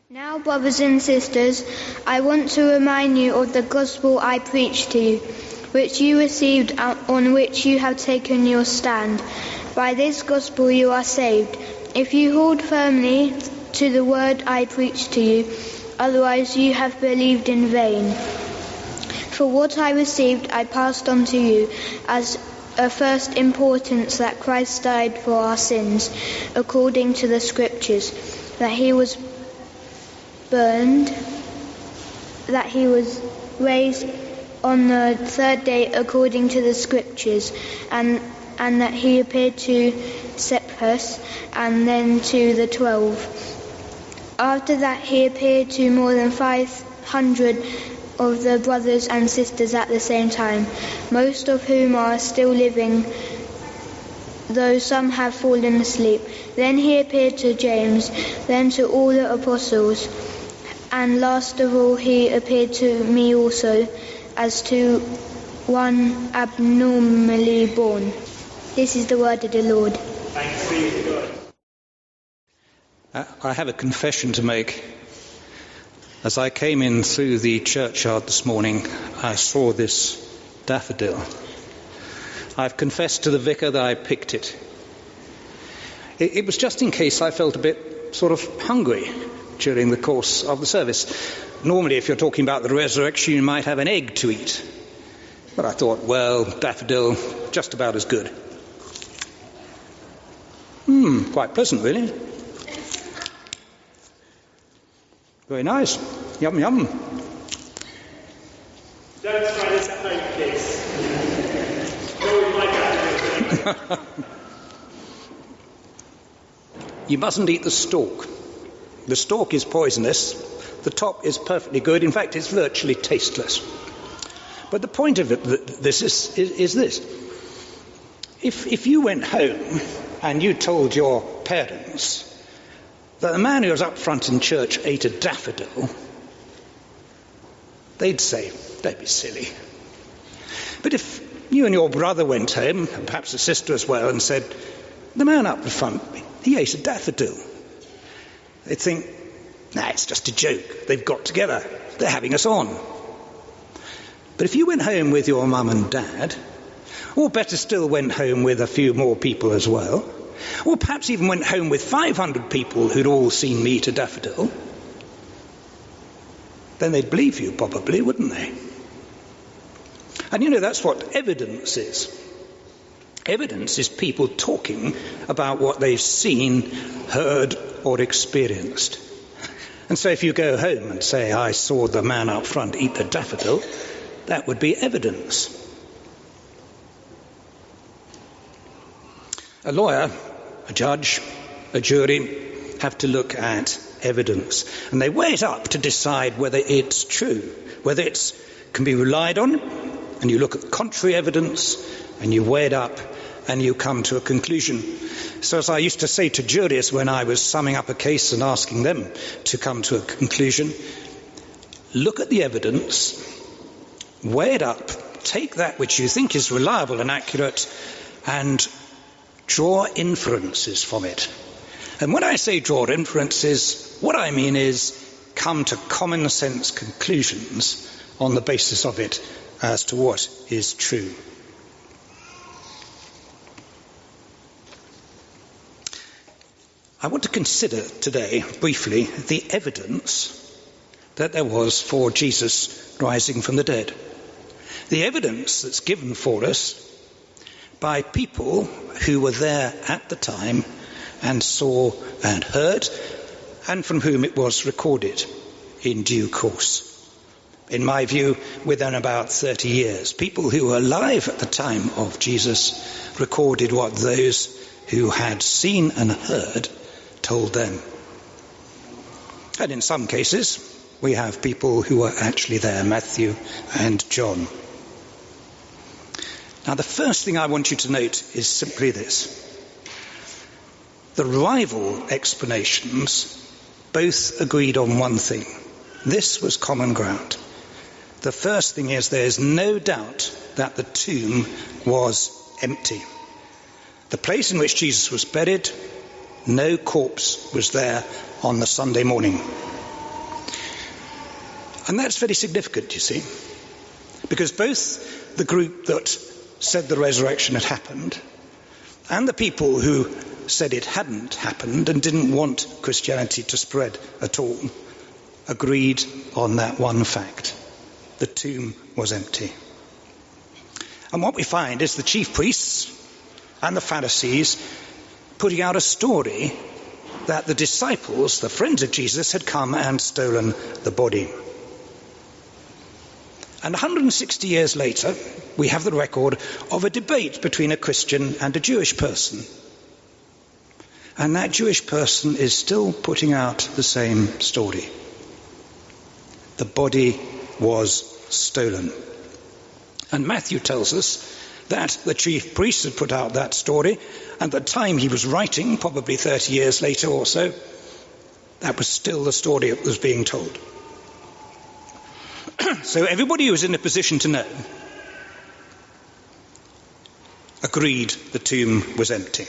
Now, brothers and sisters, I want to remind you of the gospel I preached to you, which you received, on which you have taken your stand. By this gospel you are saved, if you hold firmly to the word I preached to you, otherwise you have believed in vain. For what I received I passed on to you as of first importance, that Christ died for our sins, according to the Scriptures, that he was burned, that he was raised on the third day according to the Scriptures, and that he appeared to Cephas and then to the 12. After that he appeared to more than 500 of the brothers and sisters at the same time, most of whom are still living, though some have fallen asleep. Then he appeared to James, then to all the apostles, and last of all he appeared to me also, as to one abnormally born. This is the word of the Lord. Thanks be to God. I have a confession to make. As I came in through the churchyard this morning, I saw this daffodil. I've confessed to the vicar that I picked it. It was just in case I felt a bit sort of hungry during the course of the service. Normally, if you're talking about the resurrection, you might have an egg to eat. But I thought, well, daffodil, just about as good. Quite pleasant, really. Very nice. Yum, yum. Don't try this at home, kids. No one like that. You mustn't eat the stalk. The stalk is poisonous. The top is perfectly good. In fact, it's virtually tasteless. But the point of this is this. If you went home and you told your parents that the man who was up front in church ate a daffodil, they'd say, don't be silly. But if you and your brother went home, and perhaps a sister as well, and said, the man up the front, he ate a daffodil, they'd think, nah, it's just a joke. They've got together. They're having us on. But if you went home with your mum and dad, or better still went home with a few more people as well, or perhaps even went home with 500 people who'd all seen me eat a daffodil, then they'd believe you probably, wouldn't they? And you know, that's what evidence is. Evidence is people talking about what they've seen, heard, or experienced. And so if you go home and say, I saw the man up front eat the daffodil, that would be evidence. A lawyer, a judge, a jury have to look at evidence, and they weigh it up to decide whether it's true, whether it can be relied on, and you look at contrary evidence and you weigh it up and you come to a conclusion. So as I used to say to juries when I was summing up a case and asking them to come to a conclusion, look at the evidence, weigh it up, take that which you think is reliable and accurate, and draw inferences from it. And when I say draw inferences, what I mean is come to common sense conclusions on the basis of it as to what is true. I want to consider today, briefly, the evidence that there was for Jesus rising from the dead. The evidence that's given for us by people who were there at the time and saw and heard, and from whom it was recorded in due course. In my view, within about 30 years, people who were alive at the time of Jesus recorded what those who had seen and heard told them. And in some cases, we have people who were actually there, Matthew and John. Now, the first thing I want you to note is simply this. The rival explanations both agreed on one thing. This was common ground. The first thing is there's no doubt that the tomb was empty. The place in which Jesus was buried, no corpse was there on the Sunday morning. And that's very significant, you see, because both the group that said the resurrection had happened and the people who said it hadn't happened and didn't want Christianity to spread at all agreed on that one fact. The tomb was empty. And what we find is the chief priests and the Pharisees putting out a story that the disciples, the friends of Jesus, had come and stolen the body. And 160 years later, we have the record of a debate between a Christian and a Jewish person. And that Jewish person is still putting out the same story. The body was stolen. And Matthew tells us that the chief priest had put out that story, and at the time he was writing, probably 30 years later or so, that was still the story that was being told. So everybody who was in a position to know agreed the tomb was empty.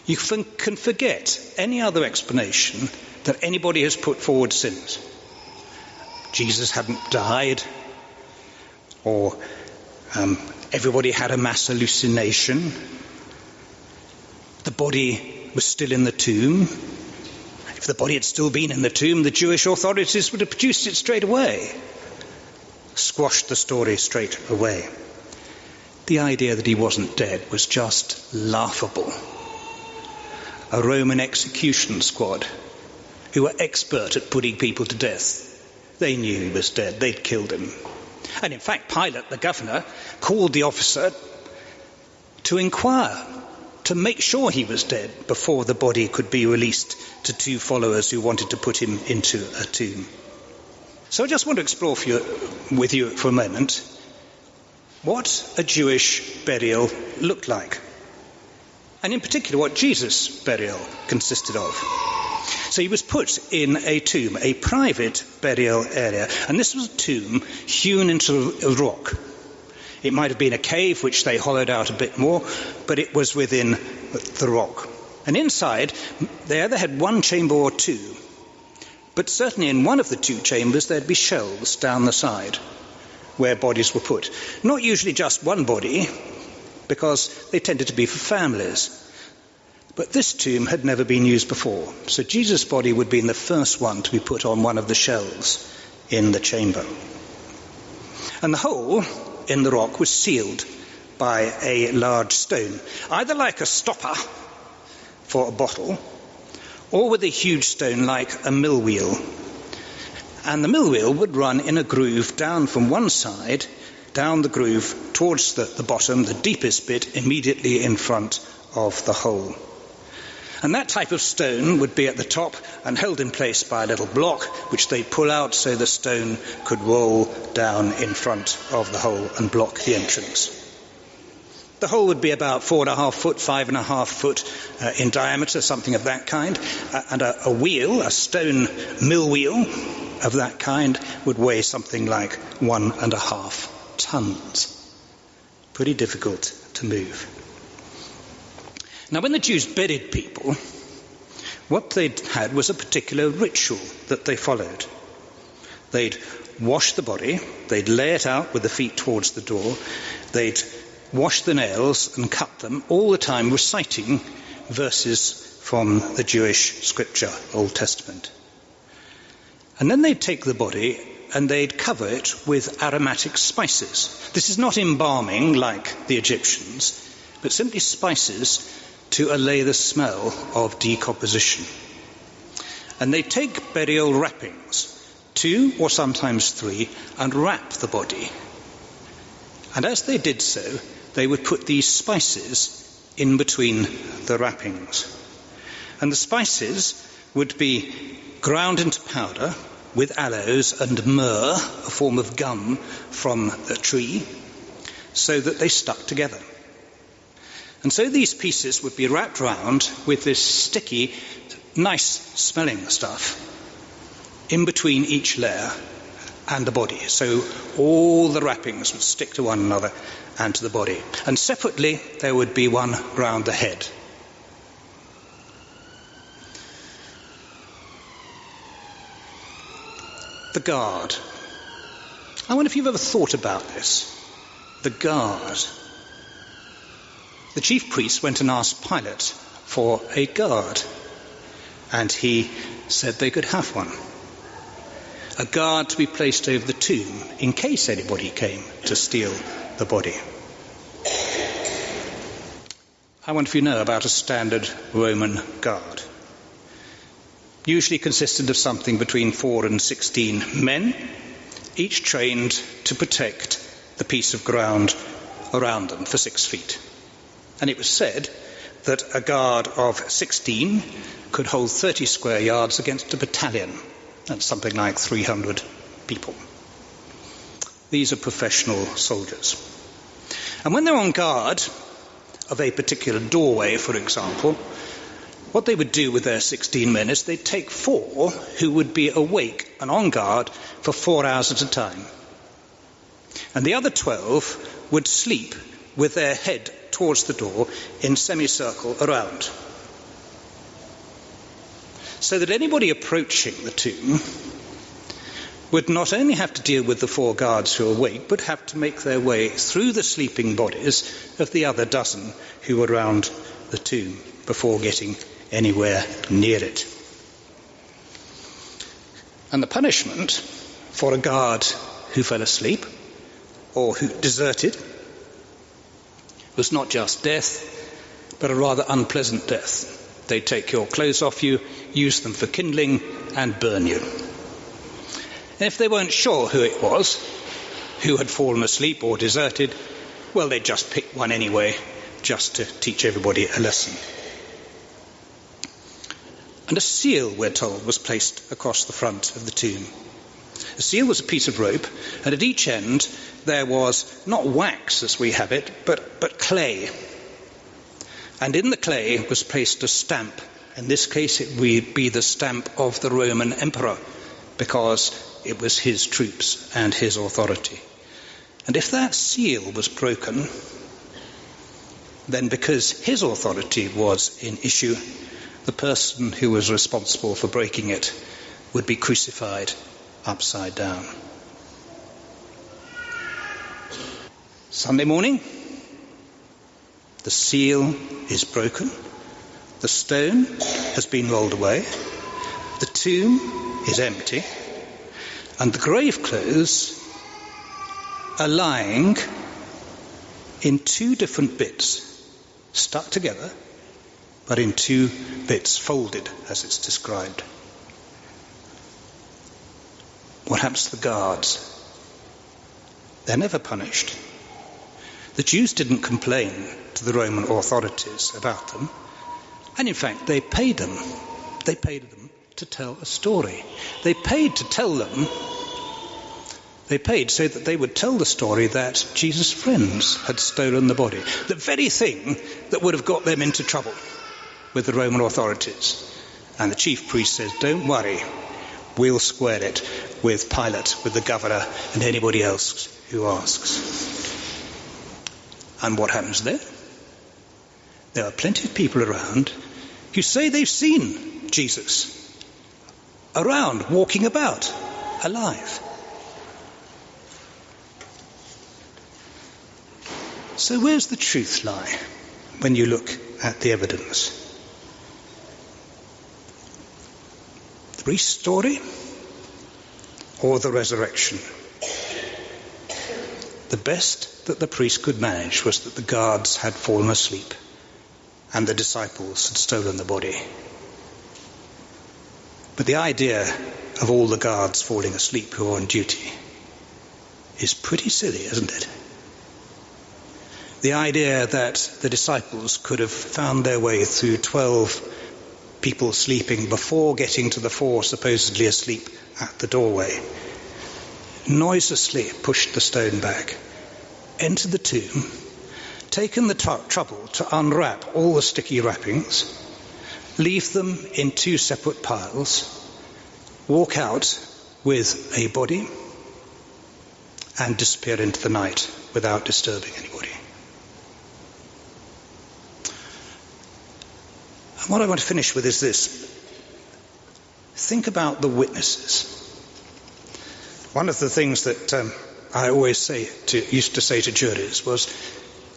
You can forget any other explanation that anybody has put forward since. Jesus hadn't died, or everybody had a mass hallucination. The body was still in the tomb. If the body had still been in the tomb, the Jewish authorities would have produced it straight away, squashed the story straight away. The idea that he wasn't dead was just laughable. A Roman execution squad who were expert at putting people to death. They knew he was dead. They'd killed him. And in fact, Pilate, the governor, called the officer to inquire, to make sure he was dead before the body could be released to two followers who wanted to put him into a tomb. So I just want to explore with you for a moment what a Jewish burial looked like. And in particular, what Jesus' burial consisted of. So he was put in a tomb, a private burial area. And this was a tomb hewn into a rock. It might have been a cave, which they hollowed out a bit more, but it was within the rock. And inside, they either had one chamber or two. But certainly in one of the two chambers, there'd be shelves down the side where bodies were put. Not usually just one body, because they tended to be for families. But this tomb had never been used before, so Jesus' body would be the first one to be put on one of the shelves in the chamber. And the hole in the rock was sealed by a large stone, either like a stopper for a bottle, or with a huge stone like a mill wheel. And the mill wheel would run in a groove down from one side, down the groove towards the bottom, the deepest bit, immediately in front of the hole. And that type of stone would be at the top and held in place by a little block, which they'd pull out so the stone could roll down in front of the hole and block the entrance. The hole would be about 4.5 foot, 5.5 foot in diameter, something of that kind. And a wheel, a stone mill wheel of that kind, would weigh something like 1.5 tons. Pretty difficult to move. Now, when the Jews buried people, what they'd had was a particular ritual that they followed. They'd wash the body, they'd lay it out with the feet towards the door, they'd wash the nails and cut them, all the time reciting verses from the Jewish scripture, Old Testament. And then they'd take the body and they'd cover it with aromatic spices. This is not embalming like the Egyptians, but simply spices to allay the smell of decomposition. And they take burial wrappings, 2 or sometimes 3, and wrap the body. And as they did so, they would put these spices in between the wrappings. And the spices would be ground into powder with aloes and myrrh, a form of gum from a tree, so that they stuck together. And so these pieces would be wrapped round with this sticky, nice-smelling stuff in between each layer and the body. So all the wrappings would stick to one another and to the body. And separately, there would be one round the head. the guard. I wonder if you've ever thought about this. The guard. The chief priest went and asked Pilate for a guard, and he said they could have one. A guard to be placed over the tomb in case anybody came to steal the body. I wonder if you know about a standard Roman guard. Usually consisted of something between 4 and 16 men, each trained to protect the piece of ground around them for 6 feet. And it was said that a guard of 16 could hold 30 square yards against a battalion. That's something like 300 people. These are professional soldiers. And when they're on guard of a particular doorway, for example, what they would do with their 16 men is they'd take 4 who would be awake and on guard for 4 hours at a time. And the other 12 would sleep with their head towards the door in semicircle around. So that anybody approaching the tomb would not only have to deal with the 4 guards who are awake, but have to make their way through the sleeping bodies of the other dozen who were around the tomb before getting anywhere near it. And the punishment for a guard who fell asleep or who deserted was not just death, but a rather unpleasant death. They'd take your clothes off you, use them for kindling, and burn you. And if they weren't sure who it was, who had fallen asleep or deserted, well, they'd just pick one anyway, just to teach everybody a lesson. And a seal, we're told, was placed across the front of the tomb. A seal was a piece of rope, and at each end there was not wax as we have it, but clay. And in the clay was placed a stamp. In this case it would be the stamp of the Roman emperor, because it was his troops and his authority. And if that seal was broken, then because his authority was in issue, the person who was responsible for breaking it would be crucified upside down. Sunday morning, the seal is broken, the stone has been rolled away, the tomb is empty, and the grave clothes are lying in 2 different bits, stuck together, but in 2 bits, folded as it's described. What happens to the guards? They're never punished. The Jews didn't complain to the Roman authorities about them, and in fact they paid them. They paid them to tell a story. They paid to tell them. They paid so that they would tell the story that Jesus' friends had stolen the body. The very thing that would have got them into trouble with the Roman authorities. And the chief priest says, don't worry, we'll square it with Pilate, with the governor, and anybody else who asks. And what happens then? There are plenty of people around who say they've seen Jesus around, walking about, alive. So where's the truth lie when you look at the evidence? The priest's story or the resurrection? The best that the priest could manage was that the guards had fallen asleep and the disciples had stolen the body. But the idea of all the guards falling asleep who are on duty is pretty silly, isn't it? The idea that the disciples could have found their way through 12 people sleeping before getting to the 4 supposedly asleep at the doorway, noiselessly pushed the stone back, entered the tomb, taken the trouble to unwrap all the sticky wrappings, leave them in 2 separate piles, walk out with a body, and disappear into the night without disturbing anybody. And what I want to finish with is this. Think about the witnesses. One of the things that I always used to say to juries was,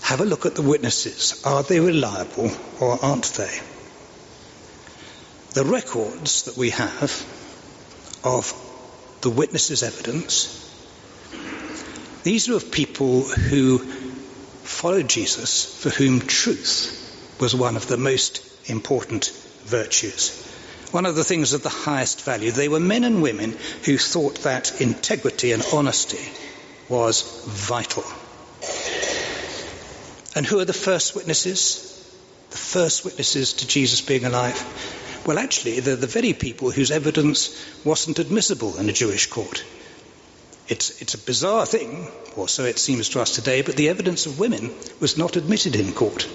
have a look at the witnesses. Are they reliable or aren't they? The records that we have of the witnesses' evidence, these are of people who followed Jesus, for whom truth was one of the most important virtues. One of the things of the highest value. They were men and women who thought that integrity and honesty was vital. And who are the first witnesses? The first witnesses to Jesus being alive? Well, actually, they're the very people whose evidence wasn't admissible in a Jewish court. It's a bizarre thing, or so it seems to us today, but the evidence of women was not admitted in court.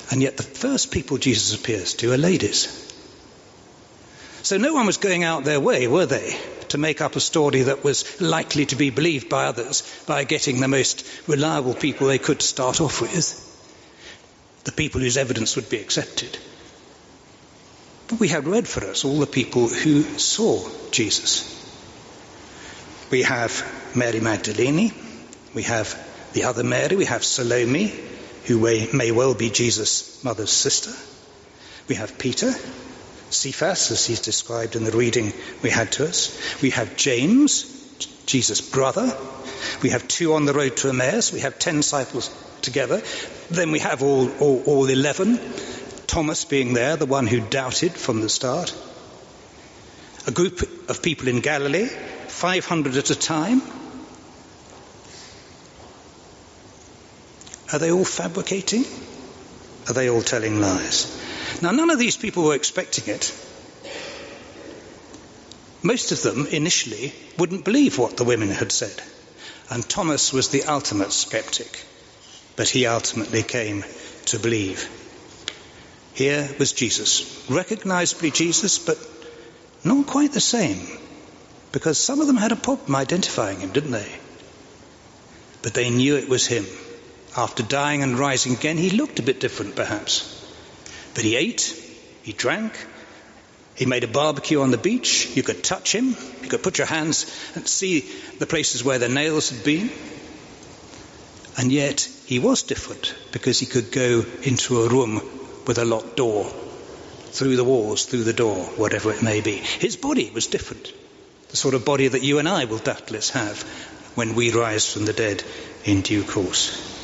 And yet the first people Jesus appears to are ladies. So no one was going out their way, were they, to make up a story that was likely to be believed by others by getting the most reliable people they could start off with, the people whose evidence would be accepted. But we have read for us all the people who saw Jesus. We have Mary Magdalene, we have the other Mary, we have Salome, who may well be Jesus' mother's sister. We have Peter, Cephas, as he's described in the reading we had to us. We have James, Jesus' brother. We have 2 on the road to Emmaus. We have 10 disciples together. Then we have all 11. Thomas being there, the one who doubted from the start. A group of people in Galilee, 500 at a time. Are they all fabricating? Are they all telling lies? Now, none of these people were expecting it. Most of them initially wouldn't believe what the women had said. And Thomas was the ultimate skeptic. But he ultimately came to believe. Here was Jesus, recognizably Jesus, but not quite the same. Because some of them had a problem identifying him, didn't they? But they knew it was him. After dying and rising again, he looked a bit different, perhaps. But he ate, he drank, he made a barbecue on the beach. You could touch him, you could put your hands and see the places where the nails had been. And yet he was different, because he could go into a room with a locked door, through the walls, through the door, whatever it may be. His body was different, the sort of body that you and I will doubtless have when we rise from the dead in due course.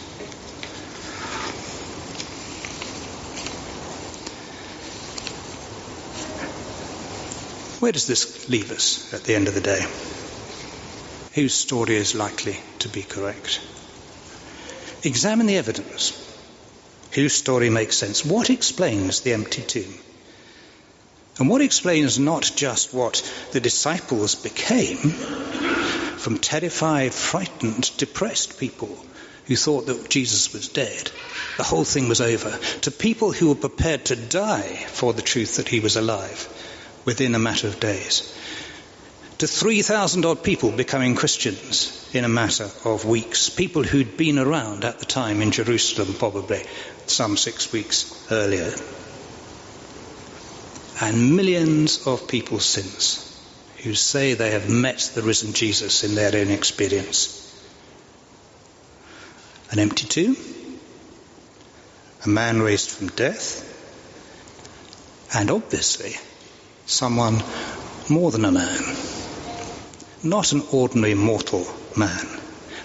Where does this leave us at the end of the day? Whose story is likely to be correct? Examine the evidence. Whose story makes sense? What explains the empty tomb? And what explains not just what the disciples became from terrified, frightened, depressed people who thought that Jesus was dead, the whole thing was over, to people who were prepared to die for the truth that he was alive within a matter of days, to 3,000 odd people becoming Christians in a matter of weeks, people who'd been around at the time in Jerusalem probably some 6 weeks earlier, and millions of people since who say they have met the risen Jesus in their own experience. An empty tomb, a man raised from death, and obviously someone more than a man. Not an ordinary mortal man,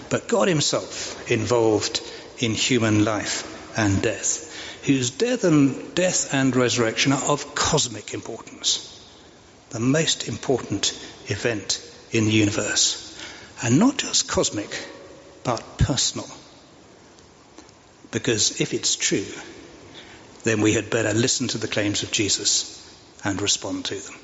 but God himself involved in human life and death, whose death and resurrection are of cosmic importance, the most important event in the universe. And not just cosmic, but personal. Because if it's true, then we had better listen to the claims of Jesus and respond to them.